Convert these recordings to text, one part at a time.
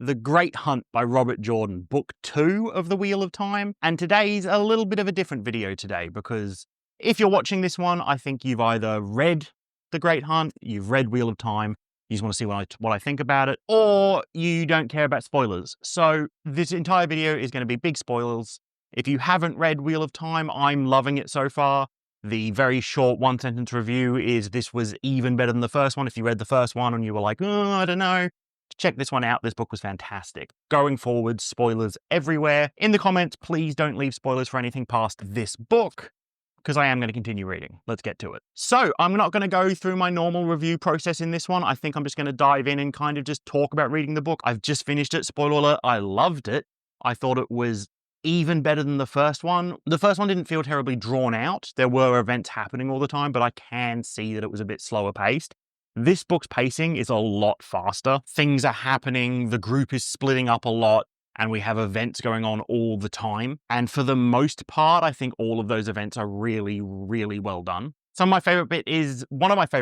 The Great Hunt by Robert Jordan, book 2 of The Wheel of Time. And today's a little bit of a different video today because if you're watching this one, I think you've either read The Great Hunt, you've read Wheel of Time, you just want to see what I think about it, or you don't care about spoilers. So this entire video is going to be big spoilers. If you haven't read Wheel of Time, I'm loving it so far. The very short one-sentence review is this was even better than the first one. If you read the first one and you were like, oh, I don't know, check this one out. This book was fantastic. Going forward, spoilers everywhere. In the comments, please don't leave spoilers for anything past this book, because I am going to continue reading. Let's get to it. So I'm not going to go through my normal review process in this one. I think I'm just going to dive in and kind of just talk about reading the book. I've just finished it. Spoiler alert, I loved it. I thought it was even better than the first one. The first one didn't feel terribly drawn out. There were events happening all the time, but I can see that it was a bit slower paced. This book's pacing is a lot faster. Things are happening, the group is splitting up a lot, and we have events going on all the time. And for the most part, I think all of those events are really, really well done. One of my favorite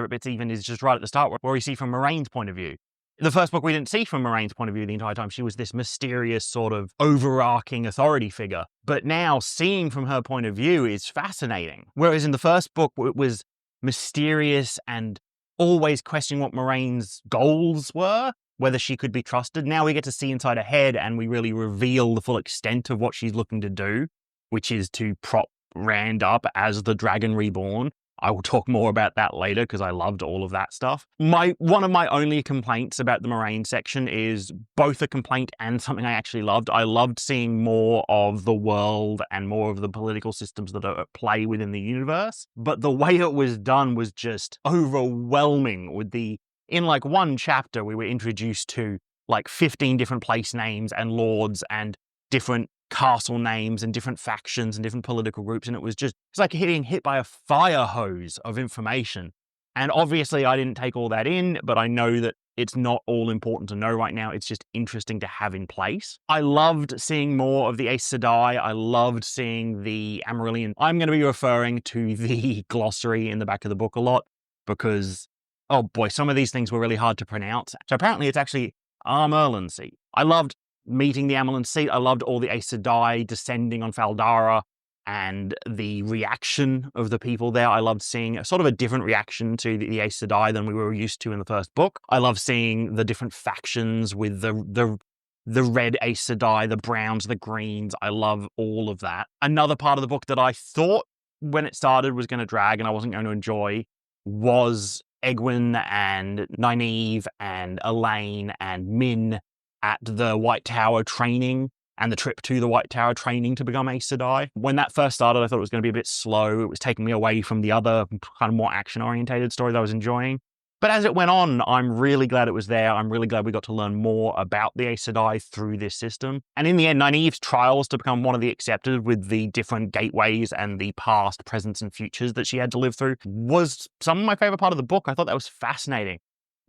bits even is just right at the start where we see from Moiraine's point of view. In the first book, we didn't see from Moiraine's point of view the entire time. She was this mysterious sort of overarching authority figure. But now seeing from her point of view is fascinating. Whereas in the first book, it was mysterious and always questioning what Moiraine's goals were, whether she could be trusted. Now we get to see inside her head and we really reveal the full extent of what she's looking to do, which is to prop Rand up as the Dragon Reborn. I will talk more about that later because I loved all of that stuff. One of my only complaints about the Moiraine section is both a complaint and something I actually loved. I loved seeing more of the world and more of the political systems that are at play within the universe. But the way it was done was just overwhelming with in like one chapter, we were introduced to like 15 different place names and lords and different castle names and different factions and different political groups, and it's like getting hit by a fire hose of information. And obviously I didn't take all that in, but I know that it's not all important to know right now. It's just interesting to have in place. I loved seeing more of the Aes Sedai. I loved seeing the Amarillion. I'm going to be referring to the glossary in the back of the book a lot because, oh boy, some of these things were really hard to pronounce. So apparently it's actually ℚ𝕚𝕚𝕚. I loved meeting the Amyrlin Seat. I loved all the Aes Sedai descending on Faldara and the reaction of the people there. I loved seeing a sort of a different reaction to the Aes Sedai than we were used to in the first book. I love seeing the different factions with the red Aes Sedai, the browns, the greens. I love all of that. Another part of the book that I thought when it started was going to drag and I wasn't going to enjoy was Egwene and Nynaeve and Elaine and Min at the White Tower training and the trip to the White Tower training to become Aes Sedai. When that first started, I thought it was going to be a bit slow. It was taking me away from the other kind of more action-orientated story that I was enjoying. But as it went on, I'm really glad it was there. I'm really glad we got to learn more about the Aes Sedai through this system. And in the end, Nynaeve's trials to become one of the accepted with the different gateways and the past, presents, and futures that she had to live through was some of my favorite part of the book. I thought that was fascinating.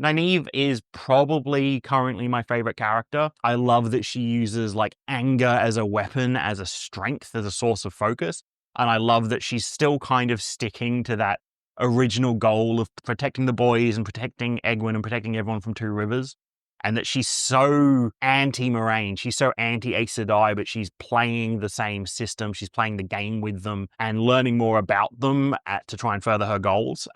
Nynaeve is probably currently my favorite character. I love that she uses like anger as a weapon, as a strength, as a source of focus. And I love that she's still kind of sticking to that original goal of protecting the boys and protecting Egwene and protecting everyone from Two Rivers. And that she's so anti-Moiraine, she's so anti-Aes Sedai, but she's playing the same system, she's playing the game with them and learning more about them to try and further her goals.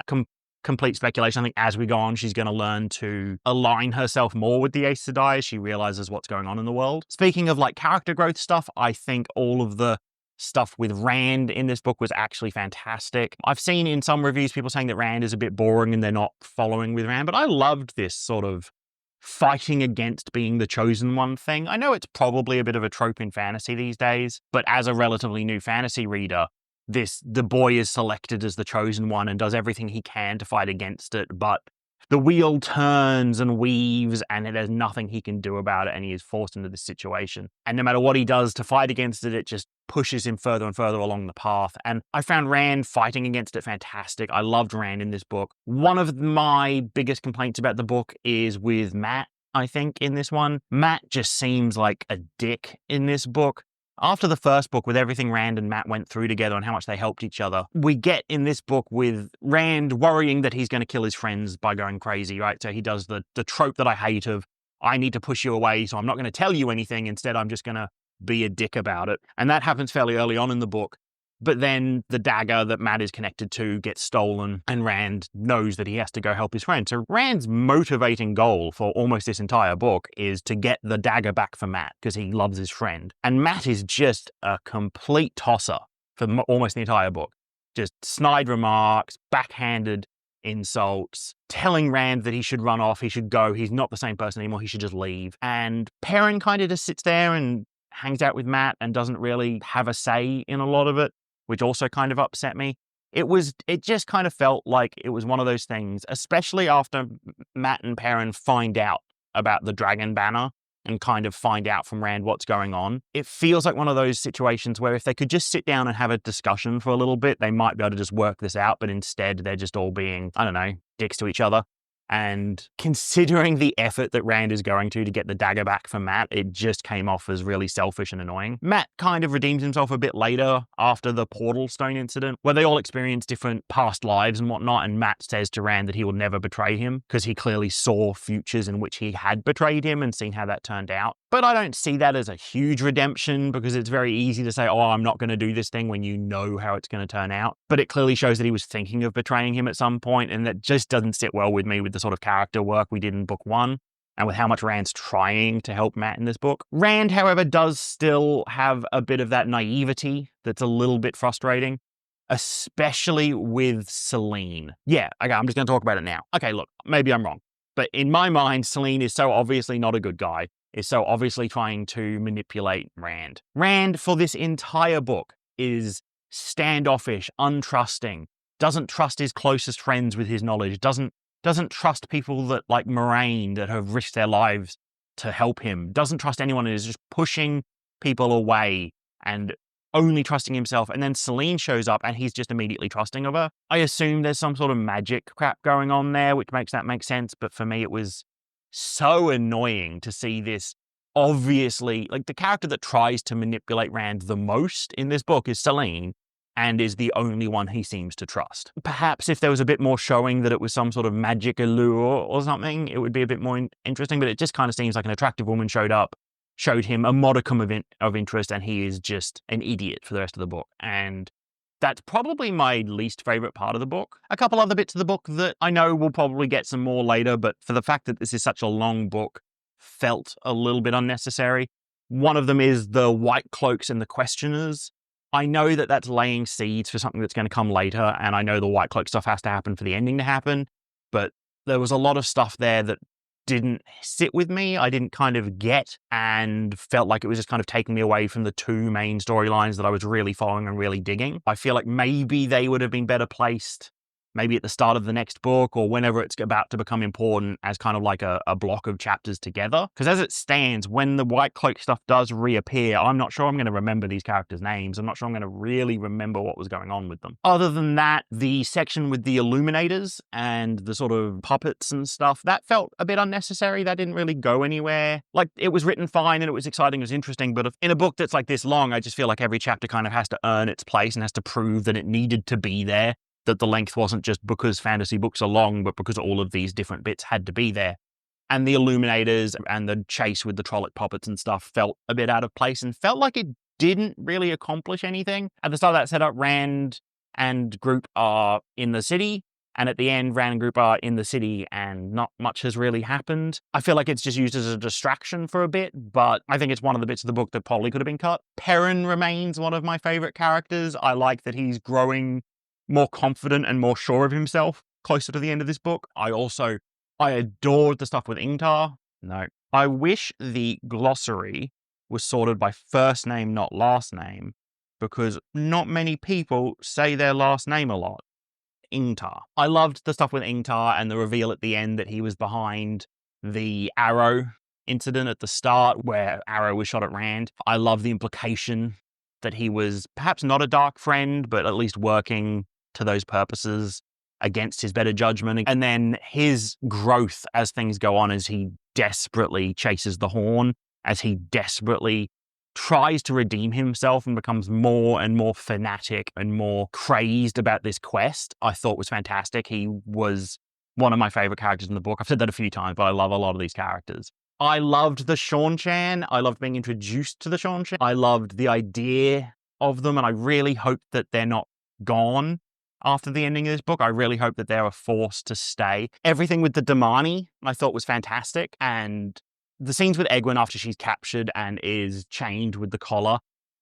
Complete speculation. I think as we go on, she's going to learn to align herself more with the Aes Sedai as she realizes what's going on in the world. Speaking of like character growth stuff, I think all of the stuff with Rand in this book was actually fantastic. I've seen in some reviews people saying that Rand is a bit boring and they're not following with Rand, but I loved this sort of fighting against being the chosen one thing. I know it's probably a bit of a trope in fantasy these days, but as a relatively new fantasy reader, the boy is selected as the chosen one and does everything he can to fight against it, but the wheel turns and weaves and there's nothing he can do about it and he is forced into this situation. And no matter what he does to fight against it, it just pushes him further and further along the path. And I found Rand fighting against it fantastic. I loved Rand in this book. One of my biggest complaints about the book is with Mat, I think, in this one. Mat just seems like a dick in this book. After the first book, with everything Rand and Mat went through together and how much they helped each other, we get in this book with Rand worrying that he's going to kill his friends by going crazy, right? So he does the trope that I hate of, I need to push you away, so I'm not going to tell you anything. Instead, I'm just going to be a dick about it. And that happens fairly early on in the book. But then the dagger that Matt is connected to gets stolen, and Rand knows that he has to go help his friend. So Rand's motivating goal for almost this entire book is to get the dagger back for Matt because he loves his friend. And Matt is just a complete tosser for almost the entire book. Just snide remarks, backhanded insults, telling Rand that he should run off, he should go, he's not the same person anymore, he should just leave. And Perrin kind of just sits there and hangs out with Matt and doesn't really have a say in a lot of it, which also kind of upset me. It just kind of felt like it was one of those things, especially after Matt and Perrin find out about the Dragon Banner and kind of find out from Rand what's going on. It feels like one of those situations where if they could just sit down and have a discussion for a little bit, they might be able to just work this out, but instead they're just all being, I don't know, dicks to each other. And considering the effort that Rand is going to get the dagger back from Matt, it just came off as really selfish and annoying. Matt kind of redeems himself a bit later after the Portal Stone incident, where they all experience different past lives and whatnot, and Matt says to Rand that he will never betray him because he clearly saw futures in which he had betrayed him and seen how that turned out. But I don't see that as a huge redemption because it's very easy to say, oh, I'm not going to do this thing when you know how it's going to turn out. But it clearly shows that he was thinking of betraying him at some point, and that just doesn't sit well with me with the sort of character work we did in book one and with how much Rand's trying to help Matt in this book. Rand, however, does still have a bit of that naivety that's a little bit frustrating, especially with Selene. Yeah, okay, I'm just going to talk about it now. Okay, look, maybe I'm wrong, but in my mind, Selene is so obviously not a good guy, is so obviously trying to manipulate Rand. Rand, for this entire book, is standoffish, untrusting, doesn't trust his closest friends with his knowledge, doesn't trust people that like Moraine that have risked their lives to help him, doesn't trust anyone, and is just pushing people away and only trusting himself. And then Selene shows up and he's just immediately trusting of her. I assume there's some sort of magic crap going on there, which makes that make sense. But for me, it was so annoying to see this. Obviously, like, the character that tries to manipulate Rand the most in this book is Selene, and is the only one he seems to trust. Perhaps if there was a bit more showing that it was some sort of magic allure or something, it would be a bit more interesting, but it just kind of seems like an attractive woman showed up, showed him a modicum of interest, and he is just an idiot for the rest of the book. And that's probably my least favorite part of the book. A couple other bits of the book that I know we'll probably get some more later, but for the fact that this is such a long book, felt a little bit unnecessary. One of them is the White Cloaks and the Questioners. I know that that's laying seeds for something that's going to come later, and I know the White Cloak stuff has to happen for the ending to happen, but there was a lot of stuff there that didn't sit with me, I didn't kind of get, and felt like it was just kind of taking me away from the two main storylines that I was really following and really digging. I feel like maybe they would have been better placed maybe at the start of the next book or whenever it's about to become important as kind of like a block of chapters together. Because as it stands, when the White Cloak stuff does reappear, I'm not sure I'm going to remember these characters' names. I'm not sure I'm going to really remember what was going on with them. Other than that, the section with the Illuminators and the sort of puppets and stuff, that felt a bit unnecessary. That didn't really go anywhere. Like, it was written fine and it was exciting, it was interesting, but in a book that's like this long, I just feel like every chapter kind of has to earn its place and has to prove that it needed to be there. That the length wasn't just because fantasy books are long, but because all of these different bits had to be there. And the Illuminators and the chase with the Trolloc puppets and stuff felt a bit out of place and felt like it didn't really accomplish anything. At the start of that setup, Rand and group are in the city, and at the end, Rand and group are in the city and not much has really happened. I feel like it's just used as a distraction for a bit, but I think it's one of the bits of the book that probably could have been cut. Perrin remains one of my favorite characters. I like that he's growing more confident and more sure of himself closer to the end of this book. I adored the stuff with Ingtar. No. I wish the glossary was sorted by first name, not last name, because not many people say their last name a lot. Ingtar. I loved the stuff with Ingtar and the reveal at the end that he was behind the arrow incident at the start where Arrow was shot at Rand. I love the implication that he was perhaps not a dark friend, but at least working to those purposes against his better judgment. And then his growth as things go on, as he desperately chases the horn, as he desperately tries to redeem himself and becomes more and more fanatic and more crazed about this quest, I thought was fantastic. He was one of my favorite characters in the book. I've said that a few times, but I love a lot of these characters. I loved the 𝕤𝕚𝕚𝕚. I loved being introduced to the 𝕤𝕚𝕚𝕚. I loved the idea of them, and I really hope that they're not gone after the ending of this book. I really hope that they're a force to stay. Everything with the 𝕬𝕚𝕚 I thought was fantastic, and the scenes with Egwene after she's captured and is chained with the collar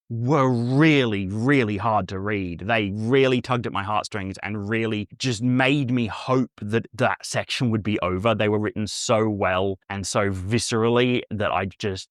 were really, really hard to read. They really tugged at my heartstrings and really just made me hope that that section would be over. They were written so well and so viscerally that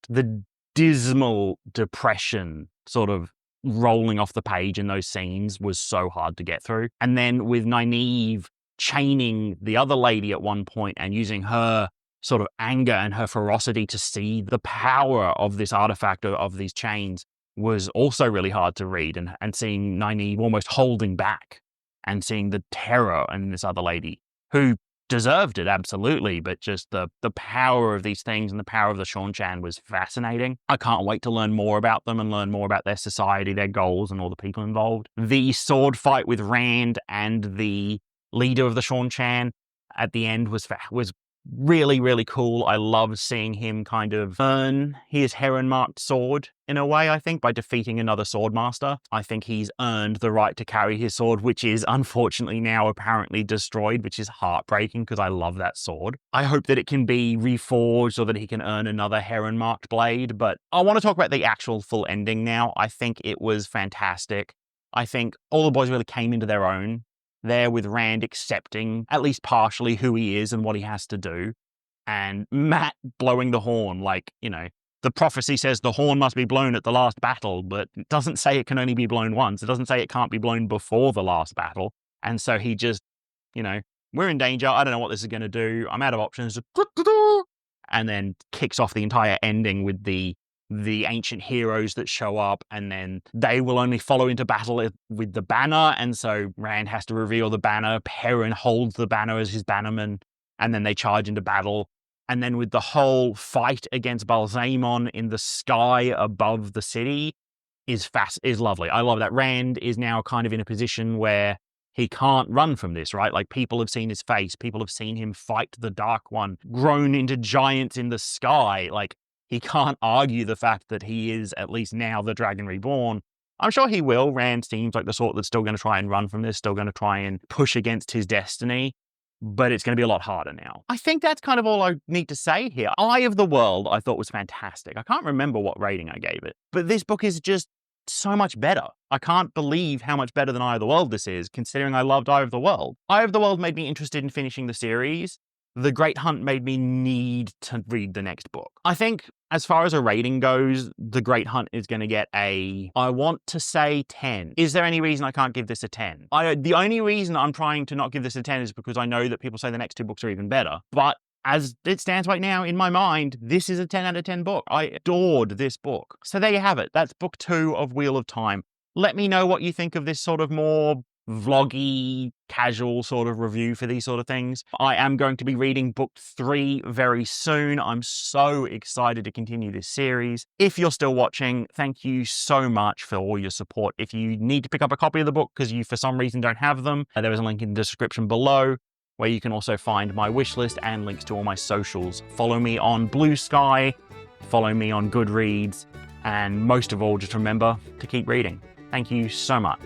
the dismal depression sort of rolling off the page in those scenes was so hard to get through. And then with Nynaeve chaining the other lady at one point and using her sort of anger and her ferocity to see the power of this artifact, of these chains, was also really hard to read, and seeing Nynaeve almost holding back and seeing the terror in this other lady who deserved it, absolutely, but just the power of these things and the power of the 𝕤𝕚𝕚𝕚 was fascinating. I can't wait to learn more about them and learn more about their society, their goals, and all the people involved. The sword fight with Rand and the leader of the 𝕤𝕚𝕚𝕚 at the end was really, really cool. I love seeing him kind of earn his heron-marked sword in a way, I think, by defeating another swordmaster. I think he's earned the right to carry his sword, which is unfortunately now apparently destroyed, which is heartbreaking because I love that sword. I hope that it can be reforged or that he can earn another heron-marked blade, but I want to talk about the actual full ending now. I think it was fantastic. I think all the boys really came into their own there, with Rand accepting, at least partially, who he is and what he has to do. And Mat blowing the horn, like, you know, the prophecy says the horn must be blown at the last battle, but it doesn't say it can only be blown once. It doesn't say it can't be blown before the last battle. And so he just, you know, we're in danger. I don't know what this is going to do. I'm out of options. And then kicks off the entire ending with the ancient heroes that show up, and then they will only follow into battle with the banner, and so Rand has to reveal the banner. Perrin holds the banner as his bannerman, and then they charge into battle. And then with the whole fight against 𝕚𝕚𝕚 in the sky above the city is lovely. I love that. Rand is now kind of in a position where he can't run from this, right? Like, people have seen his face. People have seen him fight the Dark One, grown into giants in the sky. Like, he can't argue the fact that he is, at least now, the Dragon Reborn. I'm sure he will. Rand seems like the sort that's still going to try and run from this, still going to try and push against his destiny, but it's going to be a lot harder now. I think that's kind of all I need to say here. Eye of the World I thought was fantastic. I can't remember what rating I gave it, but this book is just so much better. I can't believe how much better than Eye of the World this is, considering I loved Eye of the World. Eye of the World made me interested in finishing the series. The Great Hunt made me need to read the next book. I think, as far as a rating goes, The Great Hunt is going to get I want to say 10. Is there any reason I can't give this a 10? The only reason I'm trying to not give this a 10 is because I know that people say the next two books are even better. But as it stands right now, in my mind, this is a 10 out of 10 book. I adored this book. So there you have it. That's book 2 of Wheel of Time. Let me know what you think of this sort of more vloggy, casual sort of review for these sort of things. I am going to be reading book 3 very soon. I'm so excited to continue this series. If you're still watching, thank you so much for all your support. If you need to pick up a copy of the book because you for some reason don't have them, there is a link in the description below where you can also find my wish list and links to all my socials. Follow me on Blue Sky, follow me on Goodreads, and most of all, just remember to keep reading. Thank you so much.